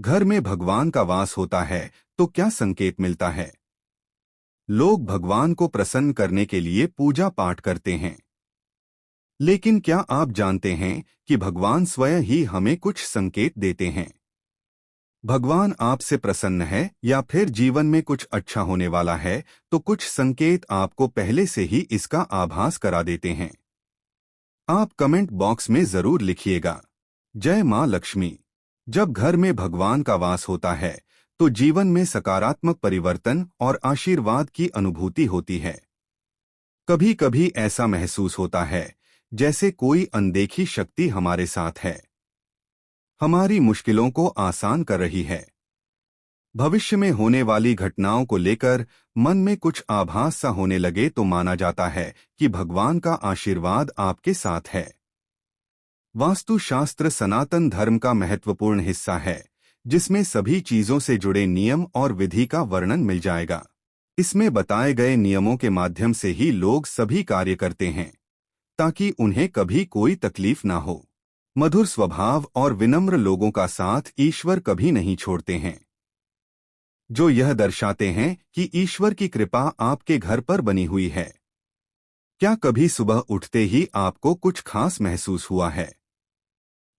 घर में भगवान का वास होता है तो क्या संकेत मिलता है? लोग भगवान को प्रसन्न करने के लिए पूजा पाठ करते हैं। लेकिन क्या आप जानते हैं कि भगवान स्वयं ही हमें कुछ संकेत देते हैं? भगवान आपसे प्रसन्न है या फिर जीवन में कुछ अच्छा होने वाला है, तो कुछ संकेत आपको पहले से ही इसका आभास करा देते हैं। आप कमेंट बॉक्स में जरूर लिखिएगा। जय मां लक्ष्मी। जब घर में भगवान का वास होता है तो जीवन में सकारात्मक परिवर्तन और आशीर्वाद की अनुभूति होती है। कभी कभी ऐसा महसूस होता है जैसे कोई अनदेखी शक्ति हमारे साथ है, हमारी मुश्किलों को आसान कर रही है। भविष्य में होने वाली घटनाओं को लेकर मन में कुछ आभास सा होने लगे तो माना जाता है कि भगवान का आशीर्वाद आपके साथ है। वास्तुशास्त्र सनातन धर्म का महत्वपूर्ण हिस्सा है, जिसमें सभी चीजों से जुड़े नियम और विधि का वर्णन मिल जाएगा। इसमें बताए गए नियमों के माध्यम से ही लोग सभी कार्य करते हैं, ताकि उन्हें कभी कोई तकलीफ ना हो। मधुर स्वभाव और विनम्र लोगों का साथ ईश्वर कभी नहीं छोड़ते हैं, जो यह दर्शाते हैं कि ईश्वर की कृपा आपके घर पर बनी हुई है। क्या कभी सुबह उठते ही आपको कुछ खास महसूस हुआ है?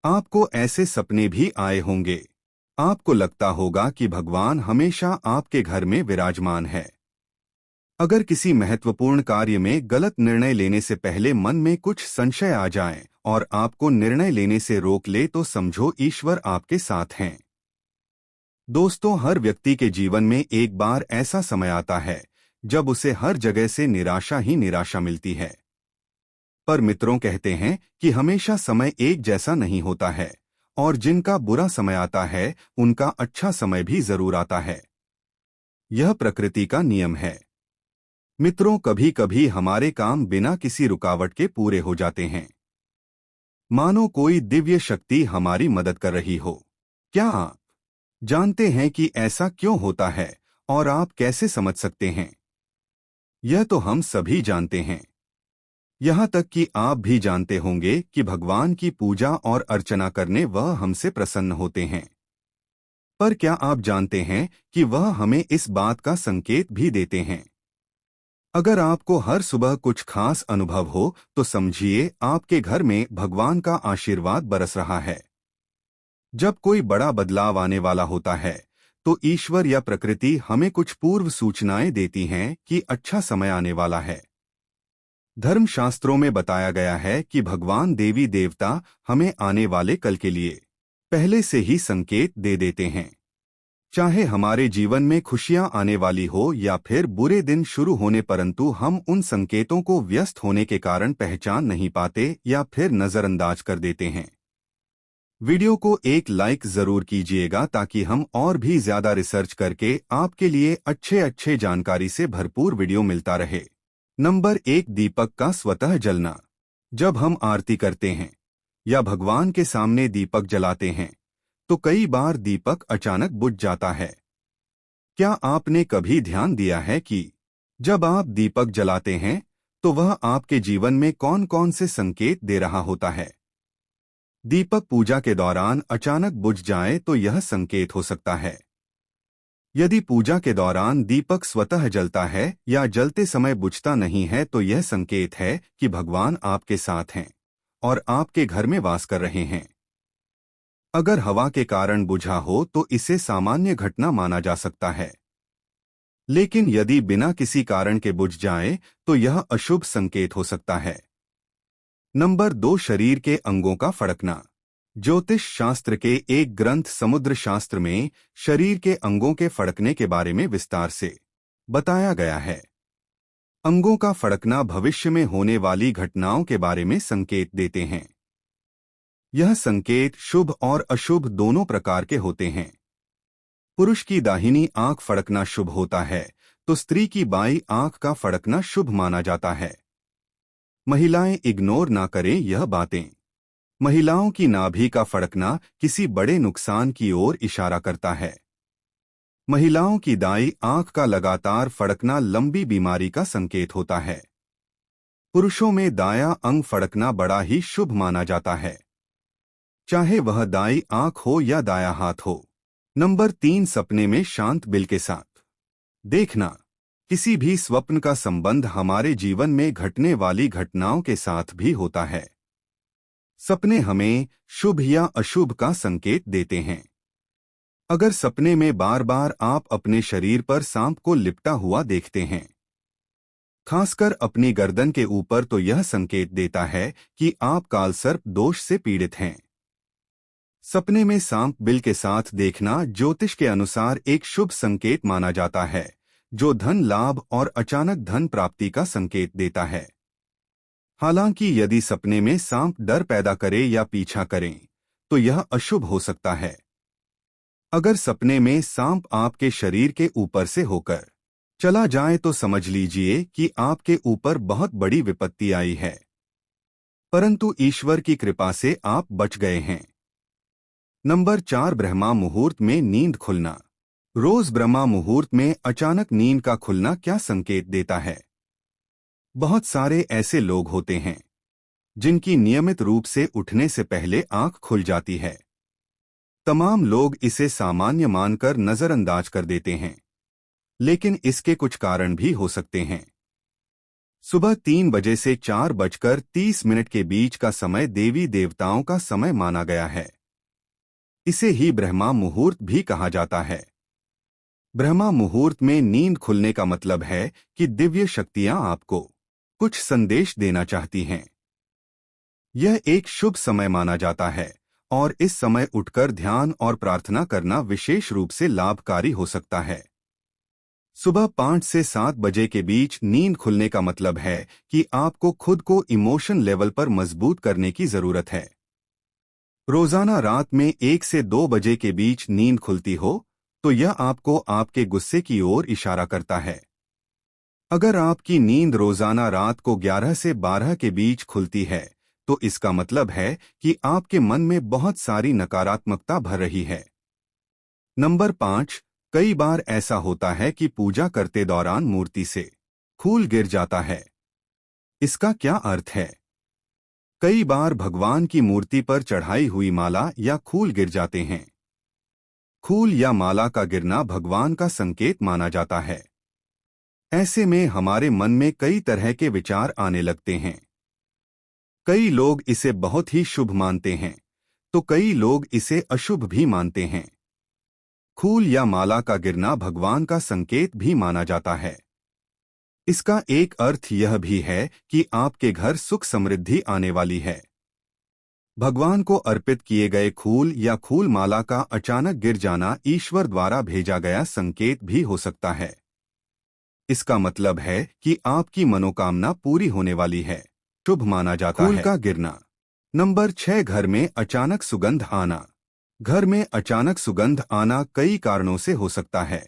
आपको ऐसे सपने भी आए होंगे। आपको लगता होगा कि भगवान हमेशा आपके घर में विराजमान है। अगर किसी महत्वपूर्ण कार्य में गलत निर्णय लेने से पहले मन में कुछ संशय आ जाए और आपको निर्णय लेने से रोक ले, तो समझो ईश्वर आपके साथ हैं। दोस्तों, हर व्यक्ति के जीवन में एक बार ऐसा समय आता है जब उसे हर जगह से निराशा ही निराशा मिलती है। पर मित्रों कहते हैं कि हमेशा समय एक जैसा नहीं होता है, और जिनका बुरा समय आता है उनका अच्छा समय भी जरूर आता है। यह प्रकृति का नियम है। मित्रों, कभी कभी हमारे काम बिना किसी रुकावट के पूरे हो जाते हैं, मानो कोई दिव्य शक्ति हमारी मदद कर रही हो। क्या आप जानते हैं कि ऐसा क्यों होता है और आप कैसे समझ सकते हैं? यह तो हम सभी जानते हैं। यहाँ तक कि आप भी जानते होंगे कि भगवान की पूजा और अर्चना करने वह हमसे प्रसन्न होते हैं। पर क्या आप जानते हैं कि वह हमें इस बात का संकेत भी देते हैं? अगर आपको हर सुबह कुछ खास अनुभव हो तो समझिए आपके घर में भगवान का आशीर्वाद बरस रहा है। जब कोई बड़ा बदलाव आने वाला होता है तो ईश्वर या प्रकृति हमें कुछ पूर्व सूचनाएं देती हैं कि अच्छा समय आने वाला है। धर्मशास्त्रों में बताया गया है कि भगवान देवी देवता हमें आने वाले कल के लिए पहले से ही संकेत दे देते हैं। चाहे हमारे जीवन में खुशियां आने वाली हो या फिर बुरे दिन शुरू होने, परंतु हम उन संकेतों को व्यस्त होने के कारण पहचान नहीं पाते या फिर नजरअंदाज कर देते हैं। वीडियो को एक लाइक जरूर कीजिएगा ताकि हम और भी ज्यादा रिसर्च करके आपके लिए अच्छे जानकारी से भरपूर वीडियो मिलता रहे। नंबर 1, दीपक का स्वतः जलना। जब हम आरती करते हैं या भगवान के सामने दीपक जलाते हैं तो कई बार दीपक अचानक बुझ जाता है। क्या आपने कभी ध्यान दिया है कि जब आप दीपक जलाते हैं तो वह आपके जीवन में कौन कौन से संकेत दे रहा होता है? दीपक पूजा के दौरान अचानक बुझ जाए तो यह संकेत हो सकता है। यदि पूजा के दौरान दीपक स्वतः जलता है या जलते समय बुझता नहीं है तो यह संकेत है कि भगवान आपके साथ हैं और आपके घर में वास कर रहे हैं। अगर हवा के कारण बुझा हो तो इसे सामान्य घटना माना जा सकता है, लेकिन यदि बिना किसी कारण के बुझ जाए तो यह अशुभ संकेत हो सकता है। नंबर 2, शरीर के अंगों का फड़कना। ज्योतिष शास्त्र के एक ग्रंथ समुद्र शास्त्र में शरीर के अंगों के फड़कने के बारे में विस्तार से बताया गया है। अंगों का फड़कना भविष्य में होने वाली घटनाओं के बारे में संकेत देते हैं। यह संकेत शुभ और अशुभ दोनों प्रकार के होते हैं। पुरुष की दाहिनी आंख फड़कना शुभ होता है तो स्त्री की बाईं आंख का फड़कना शुभ माना जाता है। महिलाएं इग्नोर ना करें यह बातें। महिलाओं की नाभि का फड़कना किसी बड़े नुकसान की ओर इशारा करता है। महिलाओं की दाईं आंख का लगातार फड़कना लंबी बीमारी का संकेत होता है। पुरुषों में दायां अंग फड़कना बड़ा ही शुभ माना जाता है, चाहे वह दाईं आंख हो या दायां हाथ हो। नंबर 3, सपने में शांत बिल के साथ देखना। किसी भी स्वप्न का संबंध हमारे जीवन में घटने वाली घटनाओं के साथ भी होता है। सपने हमें शुभ या अशुभ का संकेत देते हैं। अगर सपने में बार बार आप अपने शरीर पर सांप को लिपटा हुआ देखते हैं, खासकर अपनी गर्दन के ऊपर, तो यह संकेत देता है कि आप कालसर्प दोष से पीड़ित हैं। सपने में सांप बिल के साथ देखना ज्योतिष के अनुसार एक शुभ संकेत माना जाता है, जो धन लाभ और अचानक धन प्राप्ति का संकेत देता है। हालांकि यदि सपने में सांप डर पैदा करे या पीछा करें, तो यह अशुभ हो सकता है। अगर सपने में सांप आपके शरीर के ऊपर से होकर चला जाए तो समझ लीजिए कि आपके ऊपर बहुत बड़ी विपत्ति आई है, परंतु ईश्वर की कृपा से आप बच गए हैं। नंबर 4, ब्रह्मा मुहूर्त में नींद खुलना। रोज ब्रह्मा मुहूर्त में अचानक नींद का खुलना क्या संकेत देता है? बहुत सारे ऐसे लोग होते हैं जिनकी नियमित रूप से उठने से पहले आंख खुल जाती है। तमाम लोग इसे सामान्य मानकर नजरअंदाज कर देते हैं, लेकिन इसके कुछ कारण भी हो सकते हैं। सुबह 3 बजे से 4:30 के बीच का समय देवी देवताओं का समय माना गया है। इसे ही ब्रह्मा मुहूर्त भी कहा जाता है। ब्रह्मा मुहूर्त में नींद खुलने का मतलब है कि दिव्य शक्तियां आपको कुछ संदेश देना चाहती हैं। यह एक शुभ समय माना जाता है और इस समय उठकर ध्यान और प्रार्थना करना विशेष रूप से लाभकारी हो सकता है। सुबह 5 से 7 बजे के बीच नींद खुलने का मतलब है कि आपको खुद को इमोशन लेवल पर मजबूत करने की जरूरत है। रोजाना रात में 1 से 2 बजे के बीच नींद खुलती हो तो यह आपको आपके गुस्से की ओर इशारा करता है। अगर आपकी नींद रोजाना रात को 11 से 12 के बीच खुलती है तो इसका मतलब है कि आपके मन में बहुत सारी नकारात्मकता भर रही है। नंबर 5, कई बार ऐसा होता है कि पूजा करते दौरान मूर्ति से फूल गिर जाता है। इसका क्या अर्थ है? कई बार भगवान की मूर्ति पर चढ़ाई हुई माला या फूल गिर जाते हैं। फूल या माला का गिरना भगवान का संकेत माना जाता है। ऐसे में हमारे मन में कई तरह के विचार आने लगते हैं। कई लोग इसे बहुत ही शुभ मानते हैं, तो कई लोग इसे अशुभ भी मानते हैं। फूल या माला का गिरना भगवान का संकेत भी माना जाता है। इसका एक अर्थ यह भी है कि आपके घर सुख समृद्धि आने वाली है। भगवान को अर्पित किए गए फूल या फूल माला का अचानक गिर जाना ईश्वर द्वारा भेजा गया संकेत भी हो सकता है। इसका मतलब है कि आपकी मनोकामना पूरी होने वाली है। शुभ माना जाता है। फूल का गिरना। नंबर 6, घर में अचानक सुगंध आना। घर में अचानक सुगंध आना कई कारणों से हो सकता है,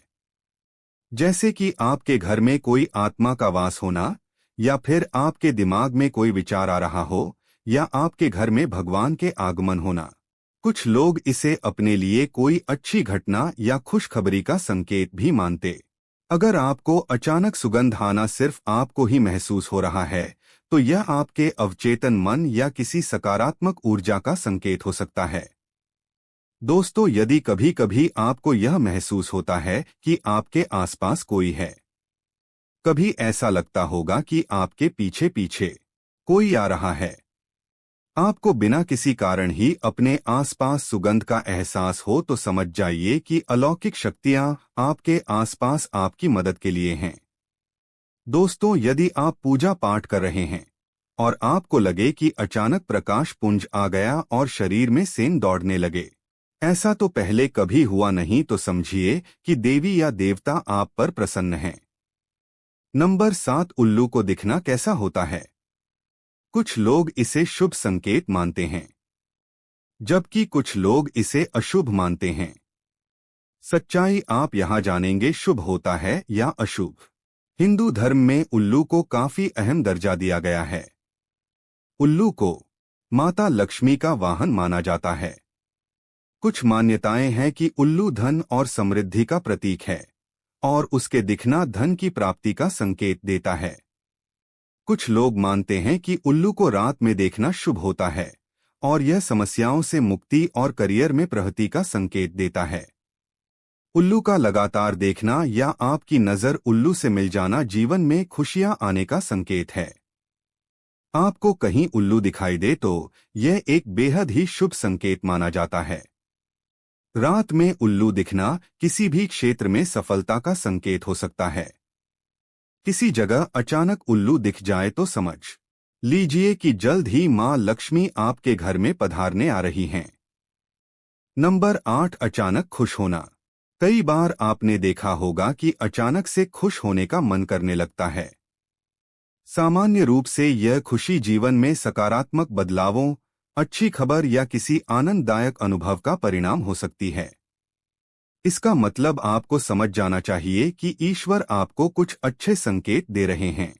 जैसे कि आपके घर में कोई आत्मा का वास होना, या फिर आपके दिमाग में कोई विचार आ रहा हो, या आपके घर में भगवान के आगमन होना। कुछ लोग इसे अपने लिए कोई अच्छी घटना या खुशखबरी का संकेत भी मानते। अगर आपको अचानक सुगंध आना सिर्फ आपको ही महसूस हो रहा है तो यह आपके अवचेतन मन या किसी सकारात्मक ऊर्जा का संकेत हो सकता है। दोस्तों, यदि कभी कभी आपको यह महसूस होता है कि आपके आसपास कोई है, कभी ऐसा लगता होगा कि आपके पीछे पीछे कोई आ रहा है, आपको बिना किसी कारण ही अपने आसपास सुगंध का एहसास हो, तो समझ जाइए कि अलौकिक शक्तियां आपके आसपास आपकी मदद के लिए हैं। दोस्तों, यदि आप पूजा पाठ कर रहे हैं और आपको लगे कि अचानक प्रकाश पुंज आ गया और शरीर में सेन दौड़ने लगे, ऐसा तो पहले कभी हुआ नहीं, तो समझिए कि देवी या देवता आप पर प्रसन्न हैं। नंबर 7, उल्लू को दिखना कैसा होता है? कुछ लोग इसे शुभ संकेत मानते हैं, जबकि कुछ लोग इसे अशुभ मानते हैं। सच्चाई आप यहां जानेंगे, शुभ होता है या अशुभ। हिंदू धर्म में उल्लू को काफी अहम दर्जा दिया गया है। उल्लू को माता लक्ष्मी का वाहन माना जाता है। कुछ मान्यताएं हैं कि उल्लू धन और समृद्धि का प्रतीक है और उसके दिखना धन की प्राप्ति का संकेत देता है। कुछ लोग मानते हैं कि उल्लू को रात में देखना शुभ होता है और यह समस्याओं से मुक्ति और करियर में प्रगति का संकेत देता है। उल्लू का लगातार देखना या आपकी नजर उल्लू से मिल जाना जीवन में खुशियां आने का संकेत है। आपको कहीं उल्लू दिखाई दे तो यह एक बेहद ही शुभ संकेत माना जाता है। रात में उल्लू दिखना किसी भी क्षेत्र में सफलता का संकेत हो सकता है। किसी जगह अचानक उल्लू दिख जाए तो समझ लीजिए कि जल्द ही मां लक्ष्मी आपके घर में पधारने आ रही हैं। नंबर 8, अचानक खुश होना। कई बार आपने देखा होगा कि अचानक से खुश होने का मन करने लगता है। सामान्य रूप से यह खुशी जीवन में सकारात्मक बदलावों, अच्छी खबर या किसी आनंददायक अनुभव का परिणाम हो सकती है। इसका मतलब आपको समझ जाना चाहिए कि ईश्वर आपको कुछ अच्छे संकेत दे रहे हैं।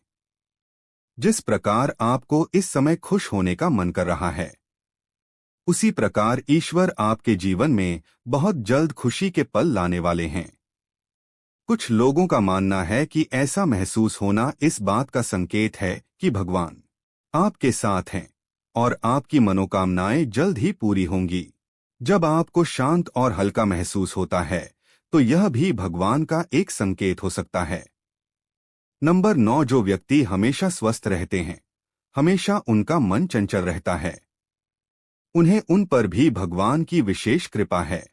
जिस प्रकार आपको इस समय खुश होने का मन कर रहा है, उसी प्रकार ईश्वर आपके जीवन में बहुत जल्द खुशी के पल लाने वाले हैं। कुछ लोगों का मानना है कि ऐसा महसूस होना इस बात का संकेत है कि भगवान आपके साथ हैं और आपकी मनोकामनाएं जल्द ही पूरी होंगी। जब आपको शांत और हल्का महसूस होता है तो यह भी भगवान का एक संकेत हो सकता है। नंबर 9, जो व्यक्ति हमेशा स्वस्थ रहते हैं, हमेशा उनका मन चंचल रहता है, उन्हें उन पर भी भगवान की विशेष कृपा है।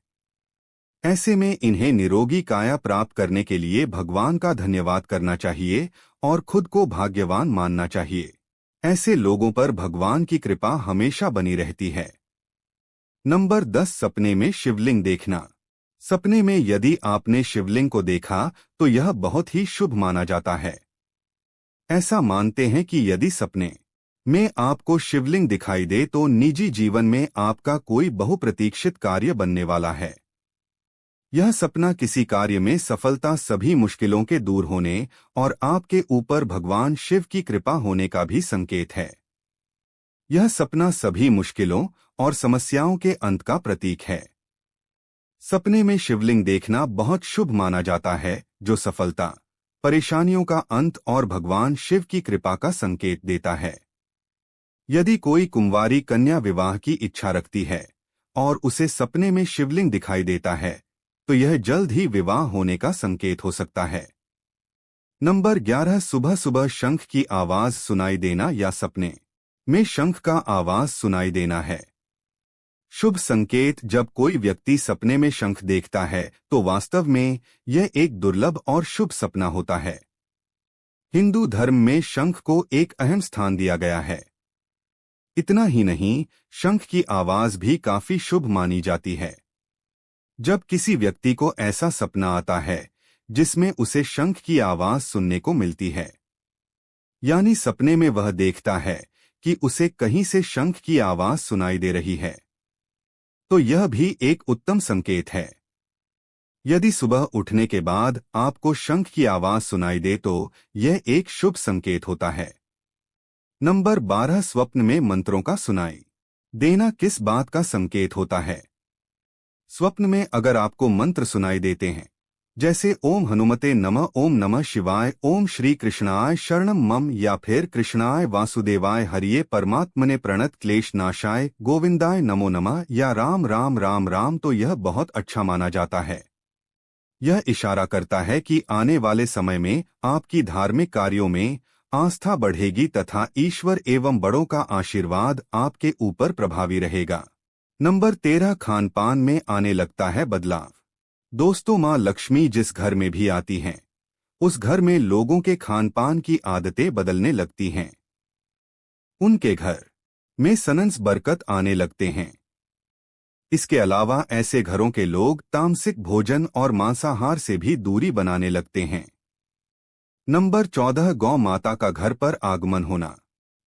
ऐसे में इन्हें निरोगी काया प्राप्त करने के लिए भगवान का धन्यवाद करना चाहिए और खुद को भाग्यवान मानना चाहिए। ऐसे लोगों पर भगवान की कृपा हमेशा बनी रहती है। नंबर 10, सपने में शिवलिंग देखना। सपने में यदि आपने शिवलिंग को देखा तो यह बहुत ही शुभ माना जाता है। ऐसा मानते हैं कि यदि सपने में आपको शिवलिंग दिखाई दे तो निजी जीवन में आपका कोई बहुप्रतीक्षित कार्य बनने वाला है। यह सपना किसी कार्य में सफलता, सभी मुश्किलों के दूर होने और आपके ऊपर भगवान शिव की कृपा होने का भी संकेत है। यह सपना सभी मुश्किलों और समस्याओं के अंत का प्रतीक है। सपने में शिवलिंग देखना बहुत शुभ माना जाता है, जो सफलता, परेशानियों का अंत और भगवान शिव की कृपा का संकेत देता है। यदि कोई कुंवारी कन्या विवाह की इच्छा रखती है और उसे सपने में शिवलिंग दिखाई देता है तो यह जल्द ही विवाह होने का संकेत हो सकता है। नंबर 11, सुबह सुबह शंख की आवाज सुनाई देना या सपने में शंख का आवाज सुनाई देना है शुभ संकेत। जब कोई व्यक्ति सपने में शंख देखता है तो वास्तव में यह एक दुर्लभ और शुभ सपना होता है। हिंदू धर्म में शंख को एक अहम स्थान दिया गया है। इतना ही नहीं, शंख की आवाज भी काफी शुभ मानी जाती है। जब किसी व्यक्ति को ऐसा सपना आता है जिसमें उसे शंख की आवाज सुनने को मिलती है, यानी सपने में वह देखता है कि उसे कहीं से शंख की आवाज सुनाई दे रही है, तो यह भी एक उत्तम संकेत है। यदि सुबह उठने के बाद आपको शंख की आवाज सुनाई दे तो यह एक शुभ संकेत होता है। नंबर 12, स्वप्न में मंत्रों का सुनाई देना किस बात का संकेत होता है? स्वप्न में अगर आपको मंत्र सुनाई देते हैं, जैसे ओम हनुमते नमः, ओम नमः शिवाय, ओम श्री कृष्णाय शरणम मम, या फिर कृष्णाय वासुदेवाय हरिये परमात्मने प्रणत क्लेश नाशाय गोविंदाय नमो नमः, या राम राम राम राम, तो यह बहुत अच्छा माना जाता है। यह इशारा करता है कि आने वाले समय में आपकी धार्मिक कार्यों में आस्था बढ़ेगी तथा ईश्वर एवं बड़ों का आशीर्वाद आपके ऊपर प्रभावी रहेगा। नंबर 13, खान पान में आने लगता है बदलाव। दोस्तों, मां लक्ष्मी जिस घर में भी आती हैं, उस घर में लोगों के खान पान की आदतें बदलने लगती हैं। उनके घर में सनंस बरकत आने लगते हैं। इसके अलावा ऐसे घरों के लोग तामसिक भोजन और मांसाहार से भी दूरी बनाने लगते हैं। नंबर 14, गौ माता का घर पर आगमन होना।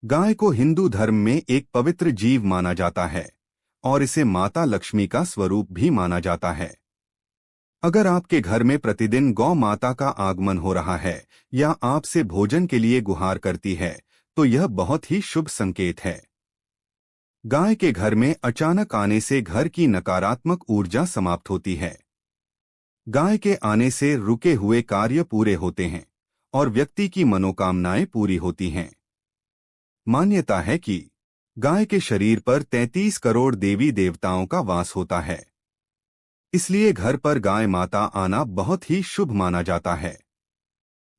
गाय को हिंदू धर्म में एक पवित्र जीव माना जाता है और इसे माता लक्ष्मी का स्वरूप भी माना जाता है। अगर आपके घर में प्रतिदिन गौ माता का आगमन हो रहा है या आपसे भोजन के लिए गुहार करती है तो यह बहुत ही शुभ संकेत है। गाय के घर में अचानक आने से घर की नकारात्मक ऊर्जा समाप्त होती है। गाय के आने से रुके हुए कार्य पूरे होते हैं और व्यक्ति की मनोकामनाएं पूरी होती हैं। मान्यता है कि गाय के शरीर पर 33 करोड़ देवी देवताओं का वास होता है। इसलिए घर पर गाय माता आना बहुत ही शुभ माना जाता है।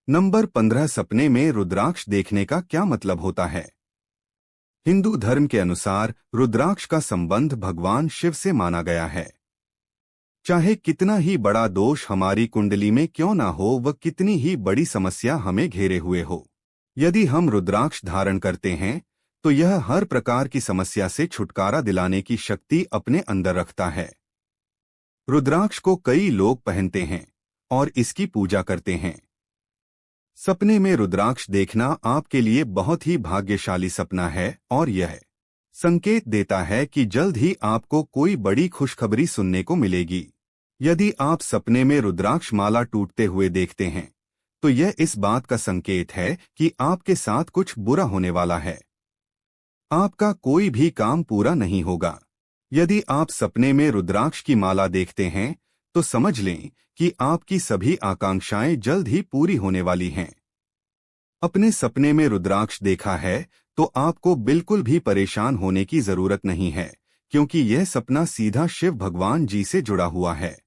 नंबर 15 सपने में रुद्राक्ष देखने का क्या मतलब होता है? हिंदू धर्म के अनुसार रुद्राक्ष का संबंध भगवान शिव से माना गया है। चाहे कितना ही बड़ा दोष हमारी कुंडली में क्यों ना हो, व कितनी ही बड़ी समस्या हमें घेरे हुए हो, यदि हम रुद्राक्ष धारण करते हैं तो यह हर प्रकार की समस्या से छुटकारा दिलाने की शक्ति अपने अंदर रखता है। रुद्राक्ष को कई लोग पहनते हैं और इसकी पूजा करते हैं। सपने में रुद्राक्ष देखना आपके लिए बहुत ही भाग्यशाली सपना है और यह संकेत देता है कि जल्द ही आपको कोई बड़ी खुशखबरी सुनने को मिलेगी। यदि आप सपने में रुद्राक्ष माला टूटते हुए देखते हैं तो यह इस बात का संकेत है कि आपके साथ कुछ बुरा होने वाला है। आपका कोई भी काम पूरा नहीं होगा। यदि आप सपने में रुद्राक्ष की माला देखते हैं तो समझ लें कि आपकी सभी आकांक्षाएं जल्द ही पूरी होने वाली हैं। अपने सपने में रुद्राक्ष देखा है तो आपको बिल्कुल भी परेशान होने की जरूरत नहीं है, क्योंकि यह सपना सीधा शिव भगवान जी से जुड़ा हुआ है।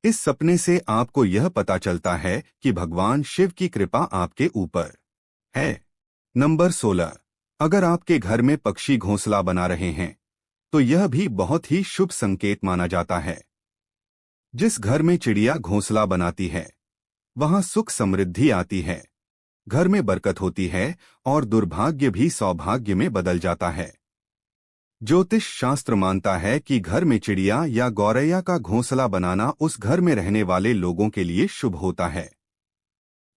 इस सपने से आपको यह पता चलता है कि भगवान शिव की कृपा आपके ऊपर है। नंबर 16 अगर आपके घर में पक्षी घोंसला बना रहे हैं तो यह भी बहुत ही शुभ संकेत माना जाता है। जिस घर में चिड़िया घोंसला बनाती है वहां सुख समृद्धि आती है, घर में बरकत होती है और दुर्भाग्य भी सौभाग्य में बदल जाता है। ज्योतिष शास्त्र मानता है कि घर में चिड़िया या गौरैया का घोंसला बनाना उस घर में रहने वाले लोगों के लिए शुभ होता है।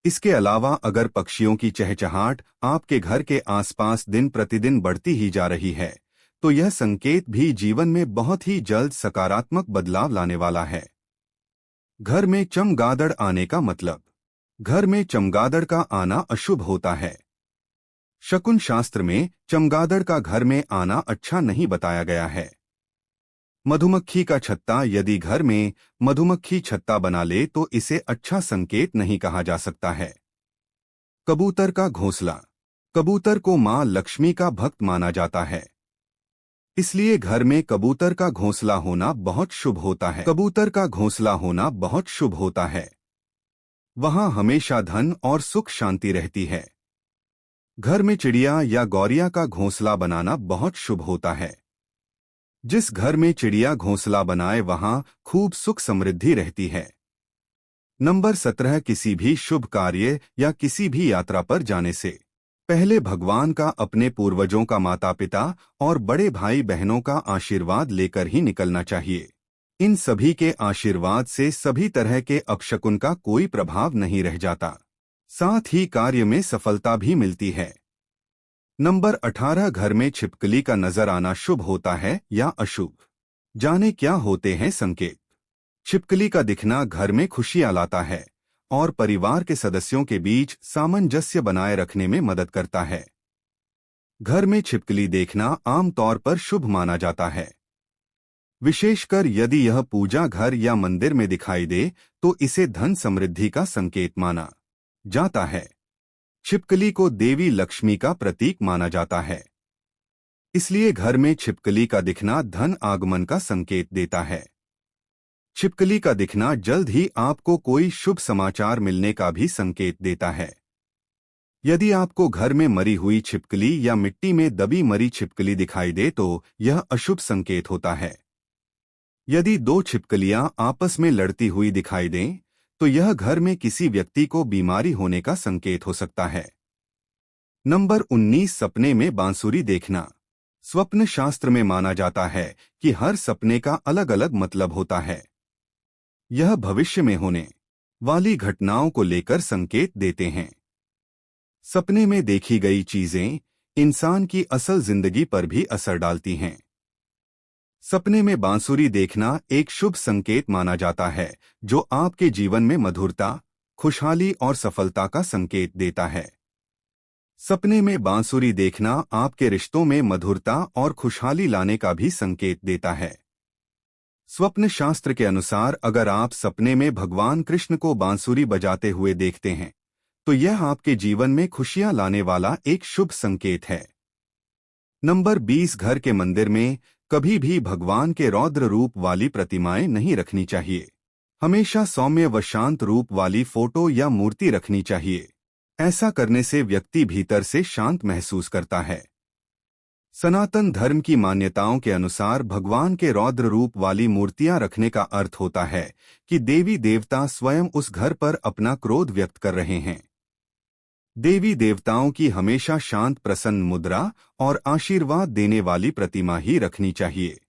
इसके अलावा अगर पक्षियों की चहचहाट आपके घर के आसपास दिन प्रतिदिन बढ़ती ही जा रही है तो यह संकेत भी जीवन में बहुत ही जल्द सकारात्मक बदलाव लाने वाला है। घर में चमगादड़ आने का मतलब, घर में चमगादड़ का आना अशुभ होता है। शकुन शास्त्र में चमगादड़ का घर में आना अच्छा नहीं बताया गया है। मधुमक्खी का छत्ता, यदि घर में मधुमक्खी छत्ता बना ले तो इसे अच्छा संकेत नहीं कहा जा सकता है। कबूतर का घोंसला, कबूतर को मां लक्ष्मी का भक्त माना जाता है, इसलिए घर में कबूतर का घोंसला होना बहुत शुभ होता है। कबूतर का घोंसला होना बहुत शुभ होता है, वहां हमेशा धन और सुख शांति रहती है। घर में चिड़िया या गौरिया का घोंसला बनाना बहुत शुभ होता है। जिस घर में चिड़िया घोंसला बनाए वहां खूब सुख समृद्धि रहती है। नंबर 17 किसी भी शुभ कार्य या किसी भी यात्रा पर जाने से पहले भगवान का, अपने पूर्वजों का, माता पिता और बड़े भाई बहनों का आशीर्वाद लेकर ही निकलना चाहिए। इन सभी के आशीर्वाद से सभी तरह के अपशकुन का कोई प्रभाव नहीं रह जाता, साथ ही कार्य में सफलता भी मिलती है। नंबर 18 घर में छिपकली का नजर आना शुभ होता है या अशुभ? जाने क्या होते हैं संकेत। छिपकली का दिखना घर में खुशियां लाता है और परिवार के सदस्यों के बीच सामंजस्य बनाए रखने में मदद करता है। घर में छिपकली देखना आमतौर पर शुभ माना जाता है, विशेषकर यदि यह पूजा घर या मंदिर में दिखाई दे तो इसे धन समृद्धि का संकेत माना जाता है। छिपकली को देवी लक्ष्मी का प्रतीक माना जाता है, इसलिए घर में छिपकली का दिखना धन आगमन का संकेत देता है। छिपकली का दिखना जल्द ही आपको कोई शुभ समाचार मिलने का भी संकेत देता है। यदि आपको घर में मरी हुई छिपकली या मिट्टी में दबी मरी छिपकली दिखाई दे तो यह अशुभ संकेत होता है। यदि दो छिपकलियां आपस में लड़ती हुई दिखाई दें तो यह घर में किसी व्यक्ति को बीमारी होने का संकेत हो सकता है। नंबर 19 सपने में बांसुरी देखना। स्वप्न शास्त्र में माना जाता है कि हर सपने का अलग अलग मतलब होता है। यह भविष्य में होने वाली घटनाओं को लेकर संकेत देते हैं। सपने में देखी गई चीजें इंसान की असल जिंदगी पर भी असर डालती हैं। सपने में बांसुरी देखना एक शुभ संकेत माना जाता है जो आपके जीवन में मधुरता, खुशहाली और सफलता का संकेत देता है। सपने में बांसुरी देखना आपके रिश्तों में मधुरता और खुशहाली लाने का भी संकेत देता है। स्वप्न शास्त्र के अनुसार अगर आप सपने में भगवान कृष्ण को बांसुरी बजाते हुए देखते हैं तो यह आपके जीवन में खुशियां लाने वाला एक शुभ संकेत है। नंबर 20 घर के मंदिर में कभी भी भगवान के रौद्र रूप वाली प्रतिमाएं नहीं रखनी चाहिए। हमेशा सौम्य व शांत रूप वाली फोटो या मूर्ति रखनी चाहिए। ऐसा करने से व्यक्ति भीतर से शांत महसूस करता है। सनातन धर्म की मान्यताओं के अनुसार भगवान के रौद्र रूप वाली मूर्तियां रखने का अर्थ होता है कि देवी देवता स्वयं उस घर पर अपना क्रोध व्यक्त कर रहे हैं। देवी देवताओं की हमेशा शांत प्रसन्न मुद्रा और आशीर्वाद देने वाली प्रतिमा ही रखनी चाहिए।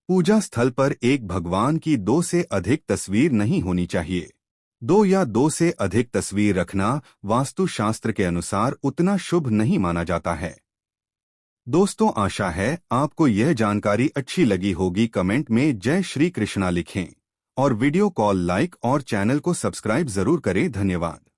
पूजा स्थल पर एक भगवान की 2 से अधिक तस्वीर नहीं होनी चाहिए। 2 या 2 से अधिक तस्वीर रखना वास्तुशास्त्र के अनुसार उतना शुभ नहीं माना जाता है। दोस्तों, आशा है आपको यह जानकारी अच्छी लगी होगी। कमेंट में जय श्री कृष्णा लिखें और वीडियो कॉल लाइक और चैनल को सब्सक्राइब जरूर करें। धन्यवाद।